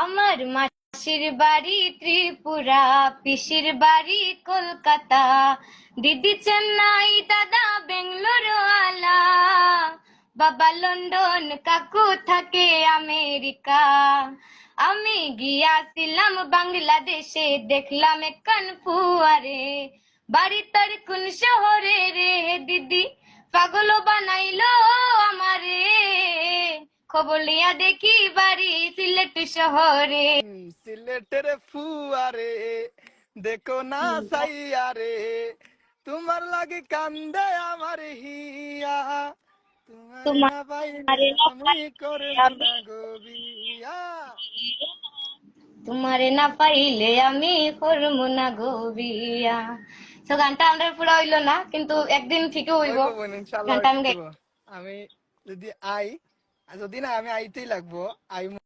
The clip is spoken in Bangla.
আমার মাসির বাড়ি ত্রিপুরা, পিসির বাড়ি কলকাতা, দিদি চেন্নাই, দাদা বেঙ্গালুরু আলা, বাবা লন্ডন, কাকু থাকে আমেরিকা। আমি গিয়াছিলাম বাংলাদেশে, দেখলাম কান ফুয়ারে। বাড়ি তার কোন শহরে রে দিদি, পাগল বানাইলো আমারে। খবর লিয়া দেখি বাড়ি সিলেট শহরে। সিলেটের ফুয়ারে দেখো না সাইয়ারে, তোমার লাগে কান্দে আমার হিয়া, তোমারে না পাইলে তোমারে না আমি পাইলে করবো আমি, না গো বিয়া। তোমারে না পাইলে আমি করবো না গো বিয়া। তো গানটা আমরা পুরো হইলো না, কিন্তু একদিন ঠিকই হইব। হইব বোন, ইনশাল্লাহ গানটা আমি হইব। আমি যদি আই, আর যদি না আমি আইতেই লাগবো। আই